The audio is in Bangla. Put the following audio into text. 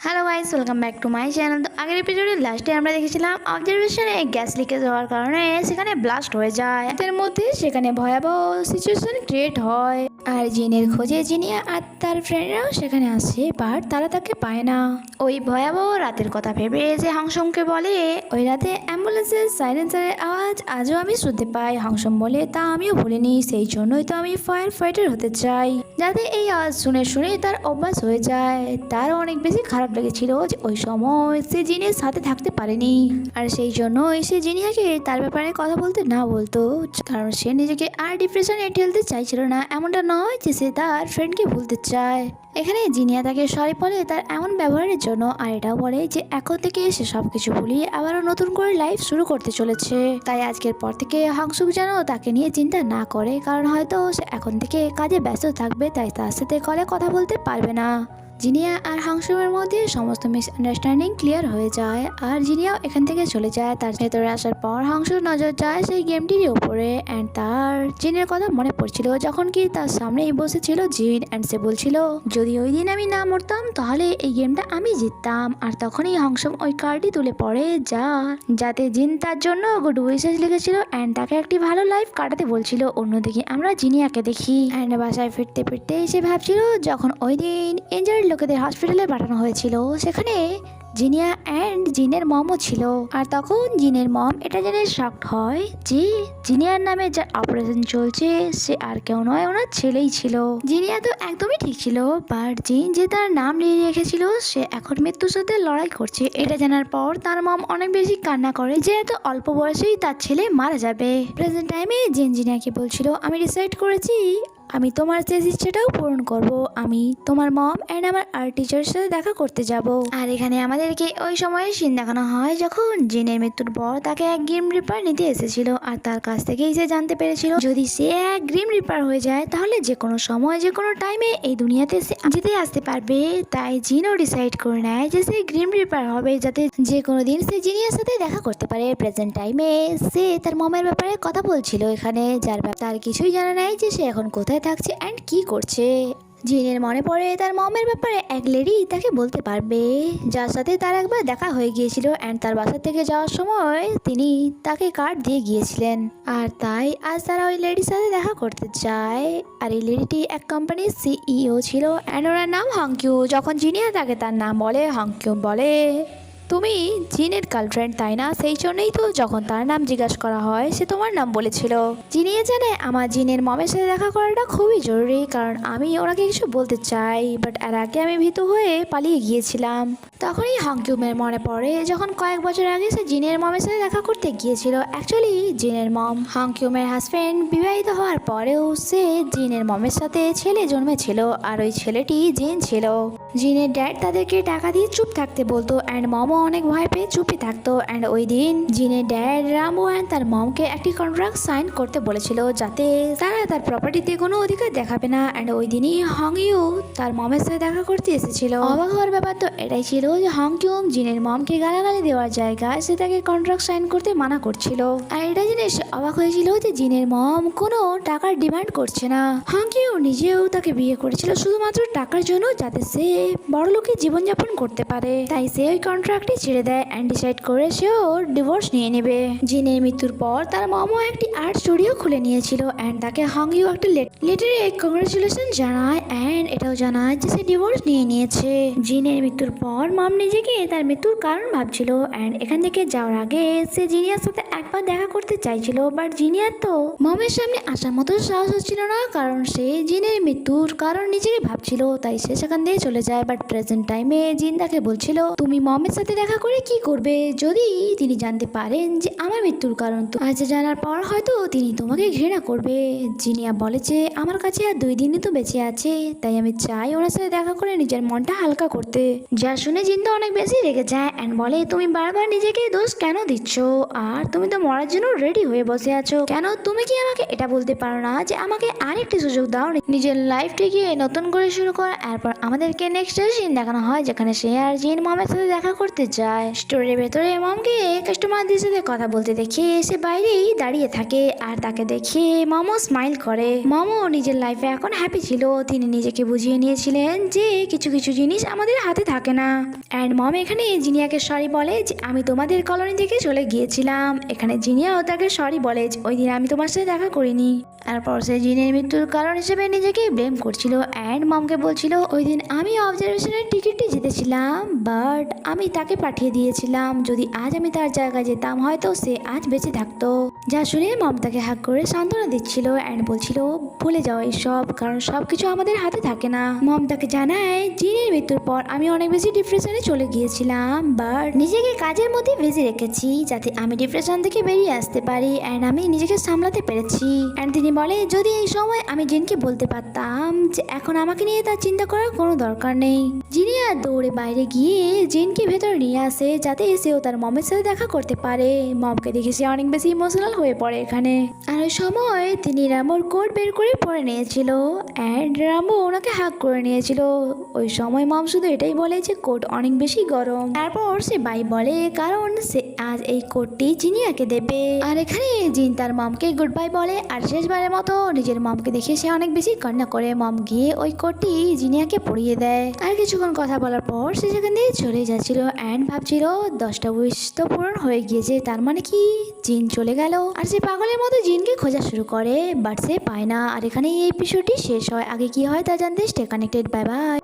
Hello guys, welcome back to my channel. তো আগের এপিসোডের লাস্টে আমরা দেখেছিলাম অবজারভেশনে গ্যাস লিকেজ হওয়ার কারণে সেখানে ব্লাস্ট হয়ে যায়। এর মধ্যে সেখানে ভয়াবহ সিচুয়েশন ক্রিয়েট হয় আর জিনের খোঁজে জিনিয়া আর তার ফ্রেন্ডরাও সেখানে আসে, বাট তারা তাকে পায় না। ওই ভয়াবহ রাতের কথা ভেবে যে হাংসংকে বলে ওই রাতে অ্যাম্বুলেন্সের সাইলেন্সারের আওয়াজ আজও আমি শুনতে পাই। হাংসং বলে তা আমিও ভুলিনি, সেই জন্যই তো আমি ফায়ার ফাইটার হতে চাই, যাতে এই আওয়াজ শুনে শুনে তার অভ্যাস হয়ে যায়। তারও অনেক বেশি খারাপ লেগেছিল যে ওই সময় সে জিনের সাথে থাকতে পারেনি, আর সেই জন্যই সে জিনিয়াকে তার ব্যাপারে কথা বলতে না বলতো, কারণ সে নিজেকে আর ডিপ্রেশনে ঠেলতে চাইছিল না। এমনটা নয় যে সে তার ফ্রেন্ডকে ভুলতে চায়। এখানে জিনিয়া তাকে সরি বলে তার এমন ব্যবহারের জন্য, আর এটাও বলে যে এখন থেকে সে সবকিছু ভুলিয়ে আবারও নতুন করে লাইফ শুরু করতে চলেছে। তাই আজকের পর থেকে হাংসুক যেন তাকে নিয়ে চিন্তা না করে, কারণ হয়তো সে এখন থেকে কাজে ব্যস্ত থাকবে, তাই তার সাথে কলে কথা বলতে পারবে না। জিনিয়া আর হাংসুকের মধ্যে সমস্ত মিসআন্ডারস্ট্যান্ডিং ক্লিয়ার হয়ে যায় আর জিনিয়াও এখান থেকে চলে যায়। তার ভেতরে আসার পর হাংসুর নজর যায় সেই গেমটির উপরে, অ্যান্ড তার জিনের কথা মনে পড়ছিল যখন কি তার সামনেই বসেছিল জিন, অ্যান্ড সে বলছিল যদি ওই দিন আমি না মরতাম তাহলে এই গেমটা আমি জিততাম। আর তখনই হাংসুক ওই কার্ডটি তুলে পড়ে যাতে জিন তার জন্য গুড উইশেস লিখেছিল অ্যান্ড তাকে একটি ভালো লাইফ কাটাতে বলছিল। অন্যদিকে আমরা জিনিয়াকে দেখি অ্যান্ড বাসায় ফিরতে ফিরতে সে ভাবছিল যখন ওই দিন ইনজার্ড লোকেদের হসপিটালে পাঠানো হয়েছিল সেখানে জিনিয়া অ্যান্ড জিনের মমও ছিল। আর তখন জিনের মম এটা জেনে শকড হয় যে জিনিয়ার নামে যার অপারেশন চলছে সে আর কেউ নয়, ওনার ছেলেই ছিল। জিনিয়া তো একদমই ঠিক ছিল, বাট জিন যে তার নাম নিয়ে রেখেছিল সে এখন মৃত্যুর সাথে লড়াই করছে। এটা জানার পর তার মম অনেক বেশি কান্না করে যে এত অল্প বয়সেই তার ছেলে মারা যাবে। প্রেজেন্ট টাইমে জিন জিনিয়াকে বলছিল আমি ডিসাইড করেছি আমি তোমার শেষ ইচ্ছেটাও পূরণ করব, আমি তোমার মম অ্যান্ড আমার আর্ট টিচারের সাথে দেখা করতে যাব। আর এখানে আমাদেরকে ওই সময়ে সিন দেখানো হয় যখন জিনের মৃত্যুর পর তাকে এক গ্রিম রিপার নিতে এসেছিল, আর তার কাছ থেকেই সে জানতে পেরেছিল যদি সে এক গ্রিম রিপার হয়ে যায় তাহলে যে কোনো সময় যে কোনো টাইমে এই দুনিয়াতে সে যেতে আসতে পারবে। তাই জিনও ডিসাইড করে নেয় যে সে গ্রিম রিপার হবে, যাতে যে কোনো দিন সে জিনিয়ার সাথে দেখা করতে পারে। প্রেজেন্ট টাইমে সে তার মমের ব্যাপারে কথা বলছিল এখানে, যার ব্যাপারে তার কিছুই জানা নাই যে সে এখন কোথায় থাকছে অ্যান্ড কি করছে। জিনের মনে পড়ে তার মমের ব্যাপারে এক লেডি তাকে বলতে পারবে যার সাথে তার একবার দেখা হয়ে গিয়েছিল, অ্যান্ড তার বাসা থেকে যাওয়ার সময় তিনি তাকে কার্ড দিয়ে গিয়েছিলেন। আর তাই আজ তারা ওই লেডির সাথে দেখা করতে চায়। আর এই লেডিটি এক কোম্পানির সিইও ছিল অ্যান্ড ওনার নাম হাংকিউ। যখন জিনিয়া তাকে তার নাম বলে হাংকিউ বলে তুমি জিনের গার্লফ্রেন্ড তাই না? সেই জন্যই তো যখন তার নাম জিজ্ঞাসা করা হয় সে তোমার নাম বলেছিল। জিনিয়ে জানে আমার জিনের মমের সাথে দেখা করাটা খুবই জরুরি, কারণ আমি ওনাকে কিছু বলতে চাই, বাট এর আগে আমি ভীতু হয়ে পালিয়ে গিয়েছিলাম। তখনই হাংকিউমের মনে পড়ে যখন কয়েক বছর আগে সে জিনের মমের সাথে দেখা করতে গিয়েছিল। অ্যাকচুয়ালি জিনের মম হাংকিউমের হাজব্যান্ড বিবাহিত হওয়ার পরেও সে জিনের মমের সাথে ছেলে জন্মেছিল, আর ওই ছেলেটি জিন ছিল। জিনের ড্যাড তাদেরকে টাকা দিয়ে চুপ থাকতে বলতো অ্যান্ড মমও অনেক ভয় পেয়ে চুপই থাকতো। অ্যান্ড ওই দিন জিনের ড্যাড রামু অ্যান্ড তার মমকে একটি কন্ট্রাক্ট সাইন করতে বলেছিল যাতে তারা তার প্রপার্টিতে কোনো অধিকার দেখাবে না। অ্যান্ড ওই দিনই হংইউ তার মমের সাথে দেখা করতে এসেছিল। অবাক হওয়ার ব্যাপার তো এটাই ছিল যে হংকিউম জিনের মমকে গালাগালি দেওয়ার জায়গায় সে তাকে কন্ট্রাক্ট সাইন করতে মানা করছিল। আর এটা জেনে সে অবাক হয়েছিল যে জিনের মম কোনো টাকার ডিমান্ড করছে না। হংকিউ নিজেও তাকে বিয়ে করেছিল শুধুমাত্র টাকার জন্য, যাতে সে বড়লোকের জীবনযাপন করতে পারে। তাই সে ওই কন্ট্রাক্টে ছেড়ে দেয় অ্যান্ড ডিসাইড করে সেও ডিভোর্স নিয়ে নেবে। জিনের মৃত্যুর পর তার মমও একটি আর্ট স্টুডিও খুলে নিয়েছিল অ্যান্ড তাকে হংইউ একটা লেটারে কংগ্রেচুলেশন জানায় অ্যান্ড এটাও জানায় যে সে ডিভোর্স নিয়ে নিয়েছে। জিনের মৃত্যুর পর মম নিজেকে তার মৃত্যুর কারণ ভাবছিল অ্যান্ড এখান থেকে যাওয়ার আগে সে জিনিয়ার সাথে একবার দেখা করতে চাইছিল, বাট জিনিয়ার তো মমের সামনে আসার মতো সাহস হচ্ছিল না, কারণ সে জিনের মৃত্যুর কারণ নিজেকে ভাবছিল। তাই সে সেখান দিয়ে চলে যায়। বাট প্রেজেন্ট টাইমে জিন তাকে বলছিল তুমি মমের সাথে দেখা করে কি করবে যদি তিনি জানতে পারেন যে আমার মৃত্যুর কারণ তো আজ জানার পর হয়তো তিনি তোমাকে ঘৃণা করবে। জিনিয়া বলে যে আমার কাছে আর 2 দিনই তো বেঁচে আছে, তাই আমি চাই ওনার সাথে দেখা করে নিজের মনটা হালকা করতে। যা শুনে জিন তো অনেক বেশি রেগে যায় অ্যান্ড বলে তুমি বারবার নিজেকে দোষ কেন দিচ্ছ, আর তুমি তো মরার জন্য রেডি হয়ে বসে আছো কেন? তুমি কি আমাকে এটা বলতে পারো না যে আমাকে আরেকটি সুযোগ দাও নিজের লাইফটিকে নতুন করে শুরু কর? এরপর আমাদেরকে নেক্সট সিন দেখানো হয় যেখানে সে আর জিন মমের সাথে দেখা করতে দেখতে যায়। স্টোরের ভেতরে মমকে কাস্টমারদের সাথে কথা বলতে দেখে সে বাইরেই দাঁড়িয়ে থাকে আর তাকে দেখে মমও স্মাইল করে। মমও নিজের লাইফে এখন হ্যাপি ছিল। তিনি নিজেকে বুঝিয়ে নিয়েছিলেন যে কিছু কিছু জিনিস আমাদের হাতে থাকে না। অ্যান্ড মম এখানে জিনিয়াকে সরি বলে যে আমি তোমাদের কলোনি থেকে চলে গিয়েছিলাম। এখানে জিনিয়াও তাকে সরি বলে যে ওই দিন আমি তোমার সাথে দেখা করিনি। তারপর সে জিনের মৃত্যুর কারণ হিসেবে নিজেকে ব্লেম করছিল অ্যান্ড মমকে বলছিল ওই দিন আমি অবজারভেশনের টিকিটটি জিতেছিলাম, বাট আমি তাকে পাঠিয়ে দিয়েছিলাম। যদি আজ আমি তার জায়গায় যেতাম হয়তো সে আজ বেঁচে থাকতো। যা শুনে মম তাকে হাক করে সান্ত্বনা দিচ্ছিল অ্যান্ড বলছিল ভুলে যাও এইসব, কারণ সবকিছু আমাদের হাতে থাকে না। মম তাকে জানায় জিনের মৃত্যুর পর আমি অনেক বেশি ডিপ্রেশনে চলে গিয়েছিলাম, বাট নিজেকে কাজের মধ্যে বেঁচে রেখেছি যাতে আমি ডিপ্রেশন থেকে বেরিয়ে আসতে পারি অ্যান্ড আমি নিজেকে সামলাতে পেরেছি। অ্যান্ড তিনি বলে যদি এই সময় আমি জিনকে বলতে পারতাম যে এখন আমাকে নিয়ে তার চিন্তা করার কোনো দরকার নেই। জিনিয়া দৌড়ে বাইরে গিয়ে জিনকে ভেতরে নিয়ে আসে যাতে সেও তার মমের সাথে দেখা করতে পারে। মমকে দেখে সে অনেক বেশি ইমোশনাল হয়ে পড়ে এখানে। আর ওই সময় তিনি রামোর কোট বের করে পরে নিয়েছিল অ্যান্ড রামো ওনাকে হাক করে নিয়েছিল। ওই সময় মম শুধু এটাই বলে যে কোট অনেক বেশি গরম। তারপর সে বাই বলে কারণ সে আজ এই কোটটি জিনিয়াকে দেবে। আর এখানে জিন তার মমকে গুড বাই বলে আর শেষবারের মতো নিজের মমকে দেখে সে অনেক বেশি কান্না করে। মম গিয়ে ওই কোটটি জিনিয়াকে পরিয়ে দেয়। আর কিছুক্ষণ কথা বলার পর সে সেখান দিয়ে চলে যাচ্ছিল অ্যান্ড ভাবছিল 10টা উইশ তো পূরণ হয়ে গিয়েছে, তার মানে কি জিন চলে গেল। আর সে পাগলের মতো জিনকে খোঁজা শুরু করে বাট সে পায় না। আর এখানে এই এপিসোডটি শেষ হয়। আগে কি হয় তা জানতে স্টে কানেক্টেড। Bye bye.